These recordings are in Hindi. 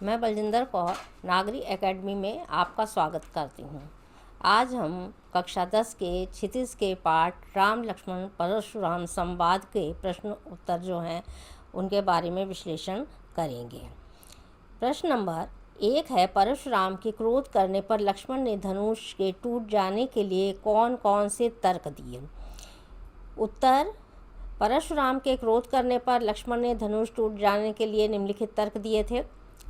मैं बलजिंदर कौर नागरी एकेडमी में आपका स्वागत करती हूँ। आज हम कक्षा 10 के क्षितिज के पाठ राम लक्ष्मण परशुराम संवाद के प्रश्न उत्तर जो हैं उनके बारे में विश्लेषण करेंगे। प्रश्न नंबर 1 है, परशुराम के क्रोध करने पर लक्ष्मण ने धनुष के टूट जाने के लिए कौन कौन से तर्क दिए। उत्तर, परशुराम के क्रोध करने पर लक्ष्मण ने धनुष टूट जाने के लिए निम्नलिखित तर्क दिए थे।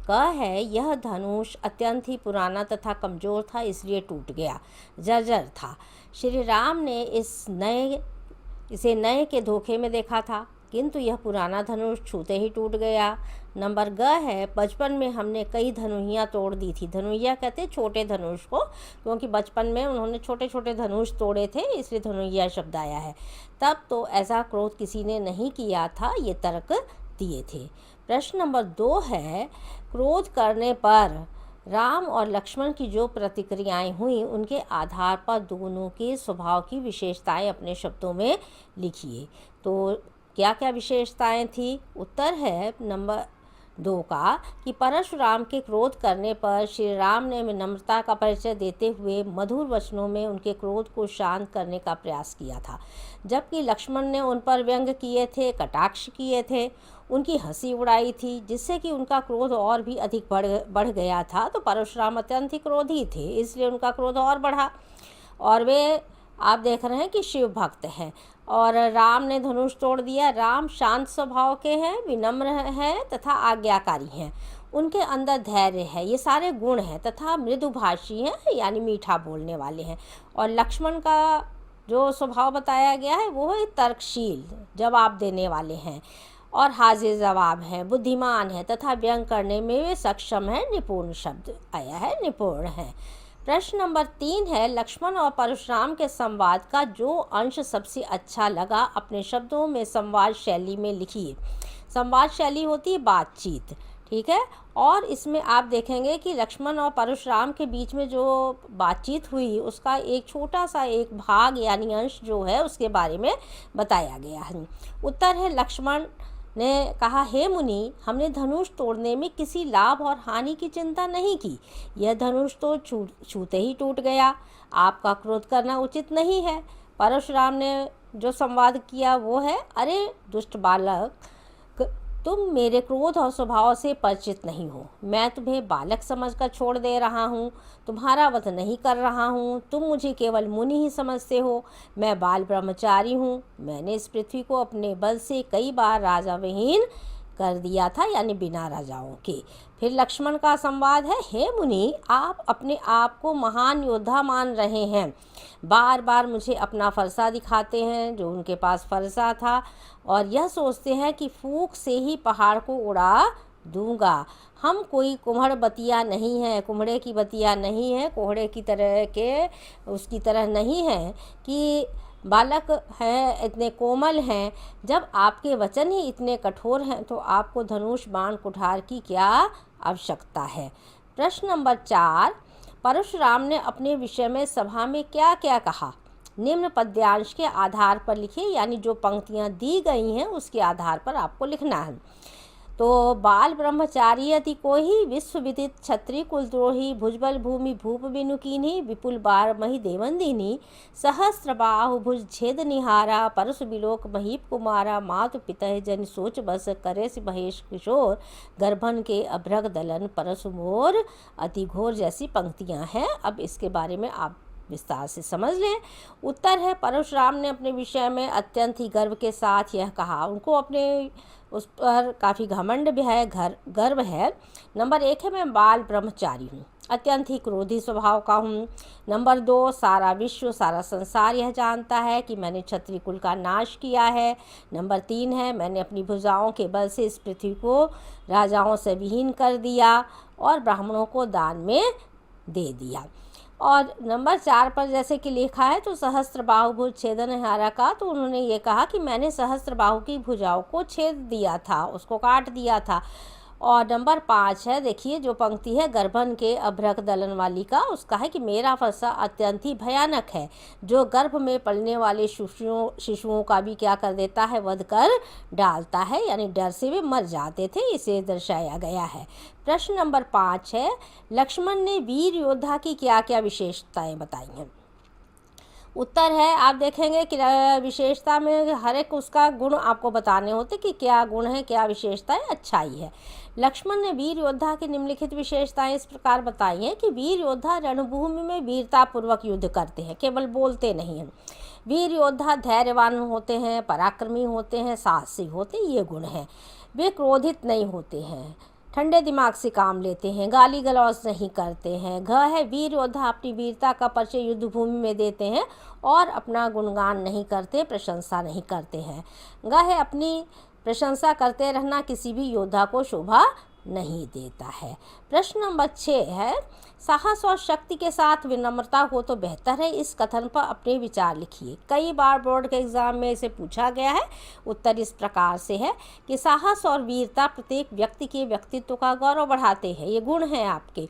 क है, यह धनुष अत्यंत ही पुराना तथा कमज़ोर था, इसलिए टूट गया, जर्जर था। श्री राम ने इसे नए के धोखे में देखा था, किंतु यह पुराना धनुष छूते ही टूट गया। नंबर ग है, बचपन में हमने कई धनुहियाँ तोड़ दी थी। धनुहिया कहते हैं छोटे धनुष को, क्योंकि बचपन में उन्होंने छोटे छोटे धनुष तोड़े थे, इसलिए धनुहिया शब्द आया है। तब तो ऐसा क्रोध किसी ने नहीं किया था, ये तर्क दिए थे। प्रश्न नंबर 2 है, क्रोध करने पर राम और लक्ष्मण की जो प्रतिक्रियाएं हुई उनके आधार पर दोनों के स्वभाव की विशेषताएं अपने शब्दों में लिखिए। तो क्या क्या विशेषताएं थी। उत्तर है नंबर 2 का कि परशुराम के क्रोध करने पर श्री राम ने विनम्रता का परिचय देते हुए मधुर वचनों में उनके क्रोध को शांत करने का प्रयास किया था, जबकि लक्ष्मण ने उन पर व्यंग किए थे, कटाक्ष किए थे, उनकी हंसी उड़ाई थी, जिससे कि उनका क्रोध और भी अधिक बढ़ गया था। तो परशुराम अत्यंत ही क्रोधी थे, इसलिए उनका क्रोध और बढ़ा। और वे आप देख रहे हैं कि शिव भक्त हैं। और राम ने धनुष तोड़ दिया। राम शांत स्वभाव के हैं, विनम्र हैं तथा आज्ञाकारी हैं। उनके अंदर धैर्य है, ये सारे गुण हैं, तथा मृदुभाषी हैं, यानी मीठा बोलने वाले हैं। और लक्ष्मण का जो स्वभाव बताया गया है वो है तर्कशील, जवाब देने वाले हैं और हाजिर जवाब हैं, बुद्धिमान है तथा व्यंग करने में वे सक्षम हैं। निपुण शब्द आया है, निपुण है। प्रश्न नंबर 3 है, लक्ष्मण और परशुराम के संवाद का जो अंश सबसे अच्छा लगा अपने शब्दों में संवाद शैली में लिखिए। संवाद शैली होती है बातचीत, ठीक है। और इसमें आप देखेंगे कि लक्ष्मण और परशुराम के बीच में जो बातचीत हुई उसका एक छोटा सा एक भाग यानी अंश जो है उसके बारे में बताया गया है। उत्तर है, लक्ष्मण ने कहा, हे मुनि, हमने धनुष तोड़ने में किसी लाभ और हानि की चिंता नहीं की। यह धनुष तो छूते ही टूट गया। आपका क्रोध करना उचित नहीं है। परशुराम ने जो संवाद किया वो है, अरे दुष्ट बालक, तुम मेरे क्रोध और स्वभाव से परिचित नहीं हो। मैं तुम्हें बालक समझकर छोड़ दे रहा हूँ, तुम्हारा वध नहीं कर रहा हूँ। तुम मुझे केवल मुनि ही समझते हो। मैं बाल ब्रह्मचारी हूँ। मैंने इस पृथ्वी को अपने बल से कई बार राजा विहीन कर दिया था, यानी बिना राजाओं के। फिर लक्ष्मण का संवाद है, हे मुनि, आप अपने आप को महान योद्धा मान रहे हैं, बार बार मुझे अपना फरसा दिखाते हैं जो उनके पास फरसा था, और यह सोचते हैं कि फूंक से ही पहाड़ को उड़ा दूंगा। हम कोई कुम्हड़ बतिया नहीं है, कुम्हड़े की बतिया नहीं है, कोहड़े की तरह के उसकी तरह नहीं है कि बालक हैं, इतने कोमल हैं। जब आपके वचन ही इतने कठोर हैं तो आपको धनुष बाण कुठार की क्या आवश्यकता है। प्रश्न नंबर 4, परशुराम ने अपने विषय में सभा में क्या क्या कहा। निम्न पद्यांश के आधार पर लिखिए, यानी जो पंक्तियां दी गई हैं उसके आधार पर आपको लिखना है। तो बाल ब्रह्मचारी अति कोही, विश्व विदित क्षत्रिय कुलद्रोही, भुजबल भूमि भूप बिनुकीनी, विपुल बार मही देवंदिनी, सहस्त्र बाहु भुज छेद निहारा, परसु बिलोक महीप कुमारा, मातु पितः जन सोच बस, करे सि महेश किशोर, गर्भन के अभ्रग दलन, परसु मोर अति घोर, जैसी पंक्तियां हैं। अब इसके बारे में आप विस्तार से समझ लें। उत्तर है, परशुराम ने अपने विषय में अत्यंत ही गर्व के साथ यह कहा। उनको अपने उस पर काफ़ी घमंड भी है, गर्व है। नंबर 1 है, मैं बाल ब्रह्मचारी हूँ, अत्यंत ही क्रोधी स्वभाव का हूँ। नंबर 2, सारा विश्व सारा संसार यह जानता है कि मैंने क्षत्रिय कुल का नाश किया है। नंबर 3 है, मैंने अपनी भुजाओं के बल से इस पृथ्वी को राजाओं से विहीन कर दिया और ब्राह्मणों को दान में दे दिया। और नंबर 4 पर जैसे कि लिखा है, तो सहस्त्र बाहु भुज छेदन हारा का, तो उन्होंने ये कहा कि मैंने सहस्त्र बाहु की भुजाओं को छेद दिया था, उसको काट दिया था। और नंबर 5 है, देखिए जो पंक्ति है गर्भन के अभ्रक दलन वाली का, उसका है कि मेरा फरसा अत्यंत ही भयानक है, जो गर्भ में पलने वाले शिशुओं का भी क्या कर देता है, वध कर डालता है, यानी डर से वे मर जाते थे, इसे दर्शाया गया है। प्रश्न नंबर 5 है, लक्ष्मण ने वीर योद्धा की क्या क्या विशेषताएं बताई हैं। उत्तर है, आप देखेंगे कि विशेषता में हर एक उसका गुण आपको बताने होते कि क्या गुण है, क्या विशेषताएं, अच्छाई है। लक्ष्मण ने वीर योद्धा की निम्नलिखित विशेषताएं इस प्रकार बताई हैं कि वीर योद्धा रणभूमि में वीरतापूर्वक युद्ध करते हैं, केवल बोलते नहीं हैं। वीर योद्धा धैर्यवान होते हैं, पराक्रमी होते हैं, साहसी होते हैं, ये गुण हैं। वे क्रोधित नहीं होते हैं, ठंडे दिमाग से काम लेते हैं, गाली गलौज नहीं करते हैं। घ है, वीर योद्धा अपनी वीरता का परिचय युद्ध भूमि में देते हैं और अपना गुणगान नहीं करते, प्रशंसा नहीं करते हैं। ग है, अपनी प्रशंसा करते रहना किसी भी योद्धा को शोभा नहीं देता है। प्रश्न नंबर 6 है, साहस और शक्ति के साथ विनम्रता हो तो बेहतर है, इस कथन पर अपने विचार लिखिए। कई बार बोर्ड के एग्जाम में इसे पूछा गया है। उत्तर इस प्रकार से है कि साहस और वीरता प्रत्येक व्यक्ति के व्यक्तित्व का गौरव बढ़ाते हैं, ये गुण हैं आपके।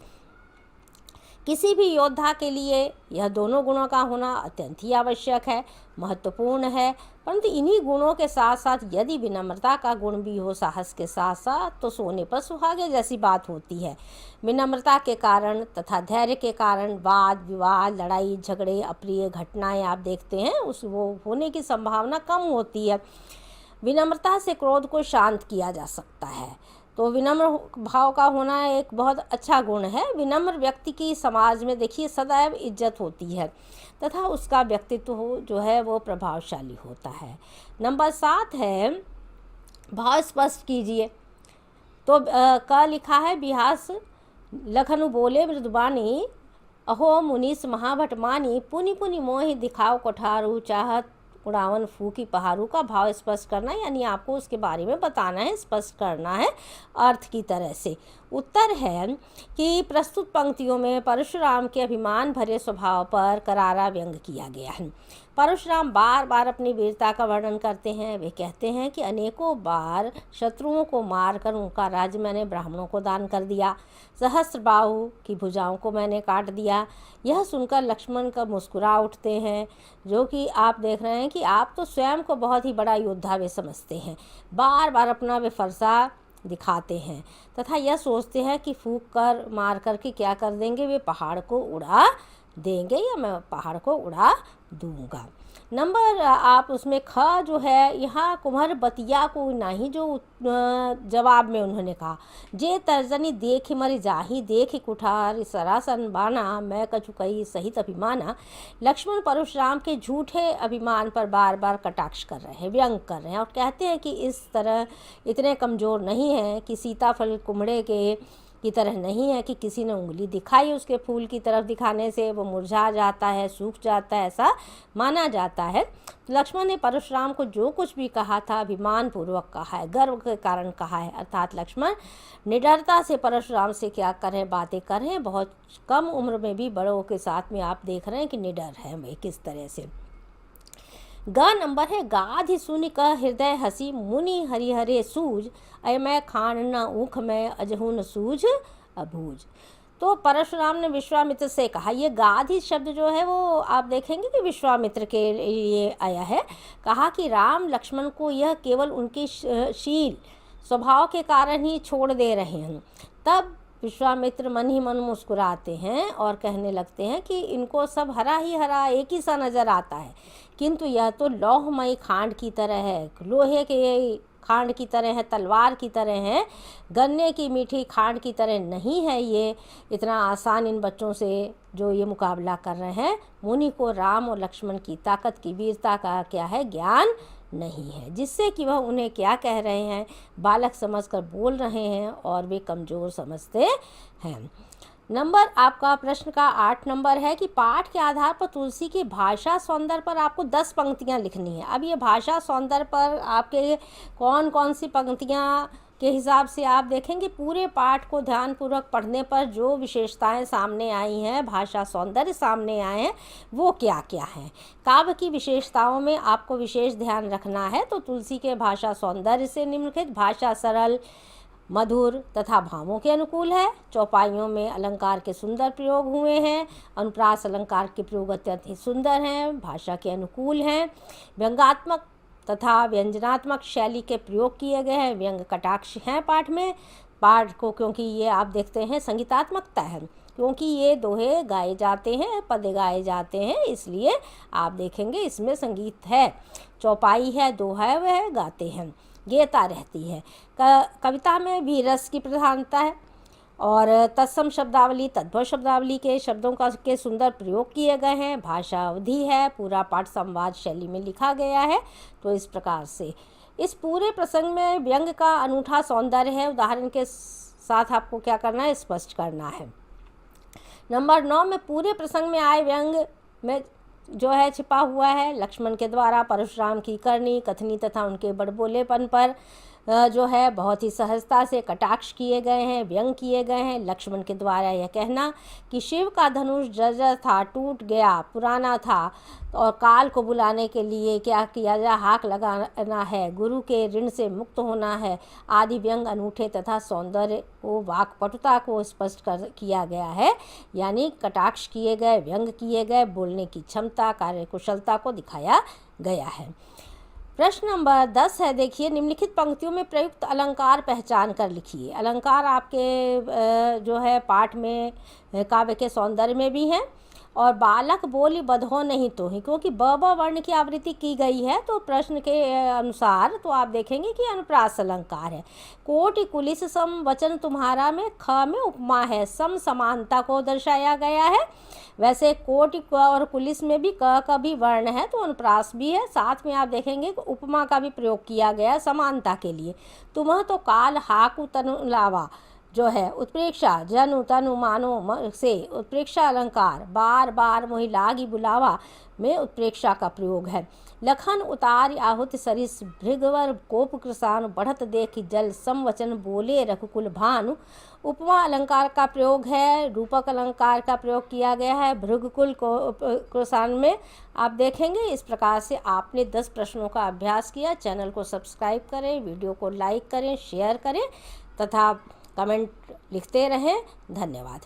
किसी भी योद्धा के लिए यह दोनों गुणों का होना अत्यंत ही आवश्यक है, महत्वपूर्ण है। परंतु इन्हीं गुणों के साथ साथ यदि विनम्रता का गुण भी हो साहस के साथ साथ, तो सोने पर सुहागे जैसी बात होती है। विनम्रता के कारण तथा धैर्य के कारण वाद विवाद, लड़ाई झगड़े, अप्रिय घटनाएं आप देखते हैं वो होने की संभावना कम होती है। विनम्रता से क्रोध को शांत किया जा सकता है, तो विनम्र भाव का होना एक बहुत अच्छा गुण है। विनम्र व्यक्ति की समाज में देखिए सदैव इज्जत होती है तथा उसका व्यक्तित्व जो है वो प्रभावशाली होता है। नंबर 7 है, भाव स्पष्ट कीजिए। तो का लिखा है, बिहास लखनु बोले मृदुबानी, अहो मुनीस महाभटमानी, पुनि पुनि मोहि दिखाओ कोठारू, चाहत उड़ावन फूकी पहाड़ू। का भाव स्पष्ट करना, यानी आपको उसके बारे में बताना है, स्पष्ट करना है अर्थ की तरह से। उत्तर है कि प्रस्तुत पंक्तियों में परशुराम के अभिमान भरे स्वभाव पर करारा व्यंग किया गया है। परशुराम बार बार अपनी वीरता का वर्णन करते हैं। वे कहते हैं कि अनेकों बार शत्रुओं को मारकर उनका राज्य मैंने ब्राह्मणों को दान कर दिया, सहस्त्रबाहु की भुजाओं को मैंने काट दिया। यह सुनकर लक्ष्मण का मुस्कुरा उठते हैं, जो कि आप देख रहे हैं कि आप तो स्वयं को बहुत ही बड़ा योद्धा वे समझते हैं। बार बार अपना वे फरसा दिखाते हैं तथा यह सोचते हैं कि फूंक कर मार कर के क्या कर देंगे, वे पहाड़ को उड़ा देंगे या मैं पहाड़ को उड़ा दूंगा। नंबर आप उसमें ख जो है, यहाँ कुम्हर बतिया को नहीं, जो जवाब में उन्होंने कहा, जे तर्जनी देख मर जाही, देख कुठार सरासन बाना, मैं कछु कही सहित अभिमाना। लक्ष्मण परशुराम के झूठे अभिमान पर बार बार कटाक्ष कर रहे हैं, व्यंग कर रहे हैं और कहते हैं कि इस तरह इतने कमज़ोर नहीं हैं कि सीताफल कुम्हड़े के की तरह नहीं है कि किसी ने उंगली दिखाई उसके फूल की तरफ दिखाने से वो मुरझा जाता है, सूख जाता है, ऐसा माना जाता है। लक्ष्मण ने परशुराम को जो कुछ भी कहा था अभिमान पूर्वक कहा है, गर्व के कारण कहा है, अर्थात लक्ष्मण निडरता से परशुराम से क्या कर रहे हैं, बातें कर रहे हैं। बहुत कम उम्र में भी बड़ों के साथ में आप देख रहे हैं कि निडर है वे किस तरह से। ग नंबर है, गाधि सुनि क हृदय हसी, मुनि हरिहरे सूझ, अय मैं खान न ऊख में अजहू न सूझ अबूझ। तो परशुराम ने विश्वामित्र से कहा, ये गाधि शब्द जो है वो आप देखेंगे कि विश्वामित्र के लिए आया है। कहा कि राम लक्ष्मण को यह केवल उनके शील स्वभाव के कारण ही छोड़ दे रहे हैं। तब विश्वामित्र मन ही मन मुस्कुराते हैं और कहने लगते हैं कि इनको सब हरा ही हरा एक ही सा नज़र आता है, किंतु यह तो लौहमयी खांड की तरह है, लोहे के खांड की तरह है, तलवार की तरह है, गन्ने की मीठी खांड की तरह नहीं है। ये इतना आसान इन बच्चों से जो ये मुकाबला कर रहे हैं। मुनि को राम और लक्ष्मण की ताकत की वीरता का क्या है, ज्ञान नहीं है, जिससे कि वह उन्हें क्या कह रहे हैं, बालक समझकर बोल रहे हैं और वे कमज़ोर समझते हैं। नंबर आपका प्रश्न का 8 नंबर है कि पाठ के आधार पर तुलसी की भाषा सौंदर्य पर आपको 10 पंक्तियां लिखनी है। अब ये भाषा सौंदर्य पर आपके कौन कौन सी पंक्तियां के हिसाब से आप देखेंगे, पूरे पाठ को ध्यानपूर्वक पढ़ने पर जो विशेषताएं सामने आई हैं, भाषा सौंदर्य सामने आए हैं, वो क्या क्या हैं। काव्य की विशेषताओं में आपको विशेष ध्यान रखना है। तो तुलसी के भाषा सौंदर्य से निम्नलिखित, भाषा सरल, मधुर तथा भावों के अनुकूल है। चौपाइयों में अलंकार के सुंदर प्रयोग हुए हैं। अनुप्रास अलंकार के प्रयोग अत्यंत ही सुंदर हैं, भाषा के अनुकूल हैं। व्यंग्यात्मक तथा व्यंजनात्मक शैली के प्रयोग किए गए हैं। व्यंग कटाक्ष हैं पाठ में। पाठ को क्योंकि ये आप देखते हैं संगीतात्मकता है, क्योंकि ये दोहे गाए जाते हैं, पद गाए जाते हैं, इसलिए आप देखेंगे इसमें संगीत है। चौपाई है, दोहा है, वह गाते हैं, गेयता रहती है। कविता में भी रस की प्रधानता है और तत्सम शब्दावली, तद्भव शब्दावली के शब्दों के सुंदर प्रयोग किए गए हैं। भाषा अवधि है, पूरा पाठ संवाद शैली में लिखा गया है। तो इस प्रकार से इस पूरे प्रसंग में व्यंग का अनूठा सौंदर्य है। उदाहरण के साथ आपको क्या करना है, स्पष्ट करना है। नंबर 9 में पूरे प्रसंग में आए व्यंग में जो है छिपा हुआ है लक्ष्मण के द्वारा परशुराम की करनी, कथनी तथा उनके बड़बोलेपन पर जो है बहुत ही सहजता से कटाक्ष किए गए हैं, व्यंग किए गए हैं। लक्ष्मण के द्वारा यह कहना कि शिव का धनुष जर्जर था, टूट गया, पुराना था और काल को बुलाने के लिए क्या किया जाए, हाक लगाना है, गुरु के ऋण से मुक्त होना है आदि व्यंग अनूठे तथा सौंदर्य को, वाक्पटुता को स्पष्ट किया गया है। यानी कटाक्ष किए गए, व्यंग किए गए, बोलने की क्षमता, कार्यकुशलता को दिखाया गया है। प्रश्न नंबर 10 है, देखिए, निम्नलिखित पंक्तियों में प्रयुक्त अलंकार पहचान कर लिखिए। अलंकार आपके जो है पाठ में काव्य के सौंदर्य में भी हैं और बालक बोली बधो नहीं तो ही, क्योंकि ब वर्ण की आवृत्ति की गई है। तो प्रश्न के अनुसार तो आप देखेंगे कि अनुप्रास अलंकार है। कोटि कुलिस सम वचन तुम्हारा में ख में उपमा है, सम समानता को दर्शाया गया है। वैसे कोटि और कुलिस में भी क का भी वर्ण है तो अनुप्रास भी है। साथ में आप देखेंगे कि उपमा का भी प्रयोग किया गया है समानता के लिए। तुम्ह तो काल हाकु तनु लावा जो है उत्प्रेक्षा, जनु तनु मानो से उत्प्रेक्षा अलंकार, बार बार मोहि लागी बुलावा में उत्प्रेक्षा का प्रयोग है। लखन उतार आहुत सरिस भृगवर कोप कृसान, बढ़त देख जल समवचन बोले रघुकुल भानु। उपमा अलंकार का प्रयोग है, रूपक अलंकार का प्रयोग किया गया है भृगकुल को कृसान में। आप देखेंगे इस प्रकार से आपने 10 प्रश्नों का अभ्यास किया। चैनल को सब्सक्राइब करें, वीडियो को लाइक करें, शेयर करें तथा कमेंट लिखते रहें। धन्यवाद।